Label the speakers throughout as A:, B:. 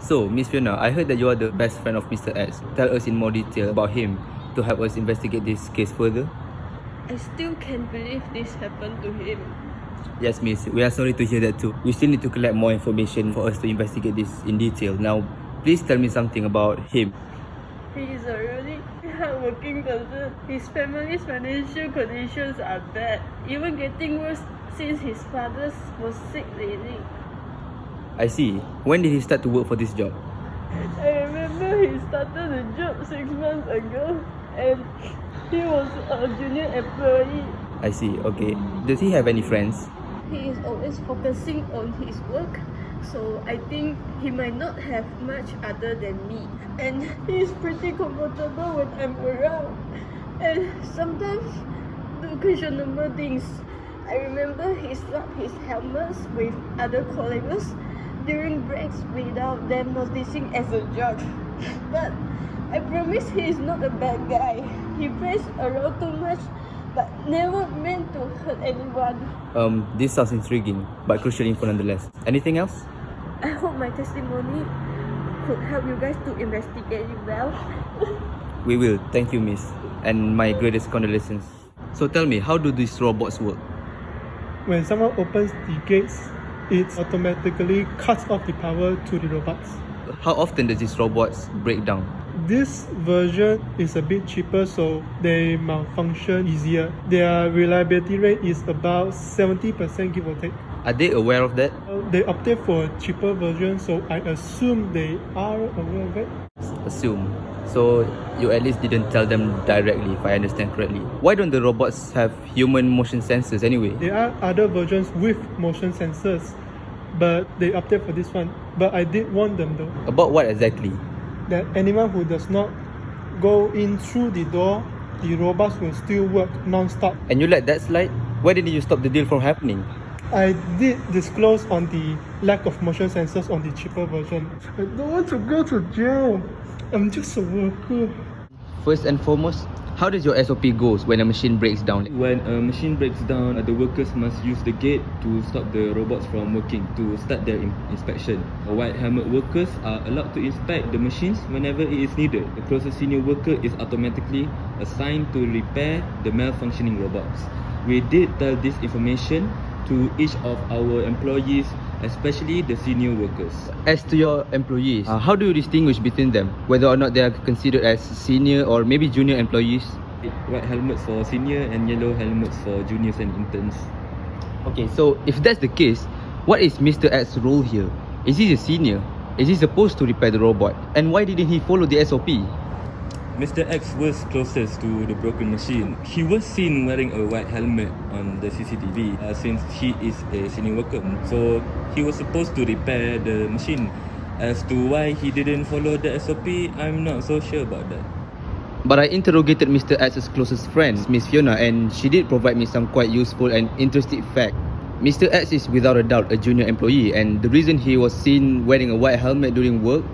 A: So, Miss Fiona, I heard that you are the best friend of Mr. X. Tell us in more detail about him to help us investigate this case further.
B: I still can't believe this happened to him.
A: Yes, Miss, we are sorry to hear that too. We still need to collect more information for us to investigate this in detail. Now, please tell me something about him.
B: He is a really hardworking person. His family's financial conditions are bad, even getting worse since his father was sick lately.
A: I see. When did he start to work for this job?
B: I remember he started the job 6 months ago and he was a junior employee.
A: I see, okay. Does he have any friends?
B: He is always focusing on his work, so I think he might not have much other than me. And he's pretty comfortable when I'm around. And sometimes do questionable things. I remember he swapped his helmets with other colleagues during breaks without them noticing as a joke. But I promise he is not a bad guy. He plays around too much, but never meant to hurt anyone.
A: This sounds intriguing, but crucial info nonetheless. Anything else?
B: I hope my testimony could help you guys to investigate it well.
A: We will. Thank you, Miss. And my greatest condolences. So tell me, how do these robots work?
C: When someone opens the gates, it automatically cuts off the power to the robots.
A: How often does these robots break down?
C: This version is a bit cheaper, so they malfunction easier. Their reliability rate is about 70%, give or take.
A: Are they aware of that?
C: They opted for a cheaper version, so I assume they are aware of it.
A: Assume. So you at least didn't tell them directly, if I understand correctly. Why don't the robots have human motion sensors anyway?
C: There are other versions with motion sensors, but they opted for this one. But I did warn them though.
A: About what exactly?
C: That anyone who does not go in through the door, the robots will still work non-stop.
A: And you let that slide? Why didn't you stop the deal from happening?
C: I did disclose on the lack of motion sensors on the cheaper version. I don't want to go to jail. I'm just a worker.
A: First and foremost, how does your SOP goes when a machine breaks down?
D: When a machine breaks down, the workers must use the gate to stop the robots from working to start their inspection. White helmet workers are allowed to inspect the machines whenever it is needed. The closest senior worker is automatically assigned to repair the malfunctioning robots. We did tell this information to each of our employees, especially the senior workers.
A: As to your employees, how do you distinguish between them? Whether or not they are considered as senior or maybe junior employees?
D: White helmets for senior and yellow helmets for juniors and interns.
A: Okay, so if that's the case, what is Mr. X's role here? Is he a senior? Is he supposed to repair the robot? And why didn't he follow the SOP?
D: Mr. X was closest to the broken machine. He was seen wearing a white helmet on the CCTV since he is a senior worker. So he was supposed to repair the machine. As to why he didn't follow the SOP, I'm not so sure about that.
A: But I interrogated Mr. X's closest friend, Miss Fiona, and she did provide me some quite useful and interesting fact. Mr. X is without a doubt a junior employee, and the reason he was seen wearing a white helmet during work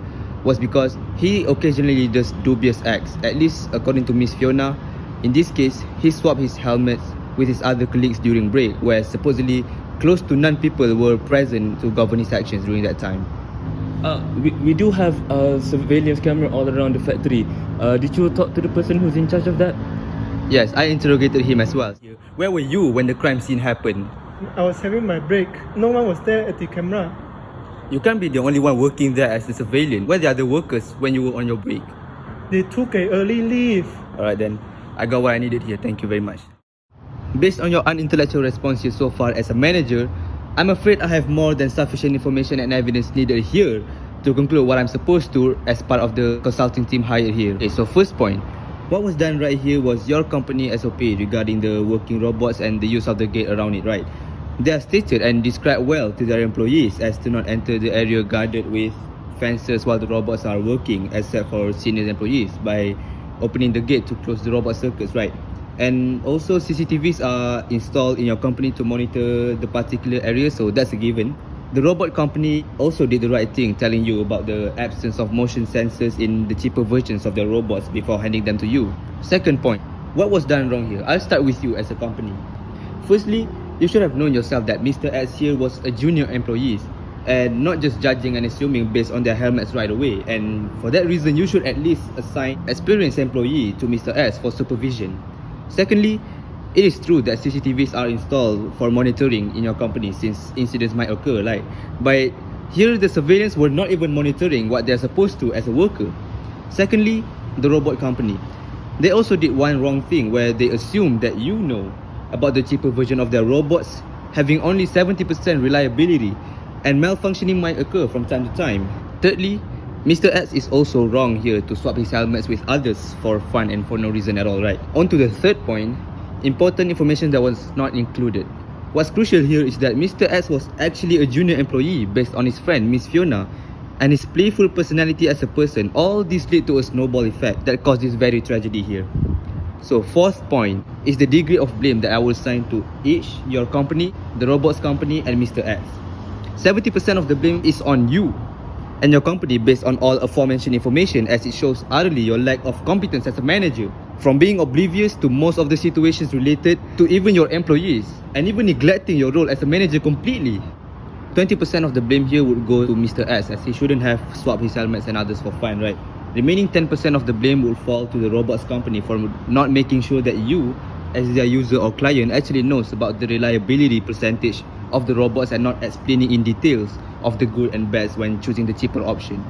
A: was because he occasionally does dubious acts, at least according to Miss Fiona. In this case, he swapped his helmets with his other colleagues during break, where supposedly close to none people were present to govern his actions during that time.
D: We do have a surveillance camera all around the factory. Did you talk to the person who's in charge of that?
A: Yes, I interrogated him as well. Where were you when the crime scene happened?
C: I was having my break. No one was there at the camera.
A: You can't be the only one working there as a surveillant. Where are the other workers when you were on your break?
C: They took an early leave.
A: Alright then, I got what I needed here. Thank you very much. Based on your unintellectual response here so far as a manager, I'm afraid I have more than sufficient information and evidence needed here to conclude what I'm supposed to as part of the consulting team hired here. Okay, so first point, what was done right here was your company SOP regarding the working robots and the use of the gate around it, right? They are stated and described well to their employees as to not enter the area guarded with fences while the robots are working, except for senior employees, by opening the gate to close the robot circuits, right? And also CCTVs are installed in your company to monitor the particular area, so that's a given. The robot company also did the right thing, telling you about the absence of motion sensors in the cheaper versions of their robots before handing them to you. Second point, what was done wrong here? I'll start with you as a company. Firstly, you should have known yourself that Mr. X here was a junior employee and not just judging and assuming based on their helmets right away. And for that reason, you should at least assign experienced employee to Mr. S for supervision. Secondly, it is true that CCTVs are installed for monitoring in your company since incidents might occur, right? But here the surveillance were not even monitoring what they're supposed to as a worker. Secondly, the robot company. They also did one wrong thing where they assumed that you know about the cheaper version of their robots having only 70% reliability, and malfunctioning might occur from time to time. Thirdly, Mr. X is also wrong here to swap his helmets with others for fun and for no reason at all, right? On to the third point, important information that was not included. What's crucial here is that Mr. X was actually a junior employee based on his friend Miss Fiona, and his playful personality as a person. All this led to a snowball effect that caused this very tragedy here. So fourth point is the degree of blame that I will assign to each, your company, the robots company, and Mr. X. 70% of the blame is on you and your company based on all aforementioned information, as it shows utterly your lack of competence as a manager, from being oblivious to most of the situations related to even your employees, and even neglecting your role as a manager completely. 20% of the blame here would go to Mr. S, as he shouldn't have swapped his helmets and others for fun, right? Remaining 10% of the blame would fall to the robots company for not making sure that you, as their user or client, actually knows about the reliability percentage of the robots and not explaining in details of the good and bads when choosing the cheaper option.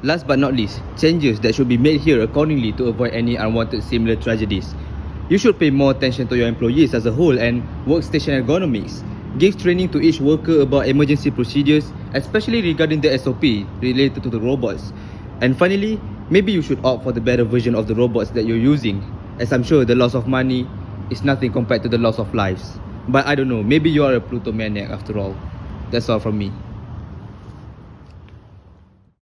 A: Last but not least, changes that should be made here accordingly to avoid any unwanted similar tragedies. You should pay more attention to your employees as a whole and workstation ergonomics. Give training to each worker about emergency procedures, especially regarding the SOP related to the robots. And finally, maybe you should opt for the better version of the robots that you're using, as I'm sure the loss of money is nothing compared to the loss of lives. But I don't know, maybe you are a Pluto maniac after all. That's all from me.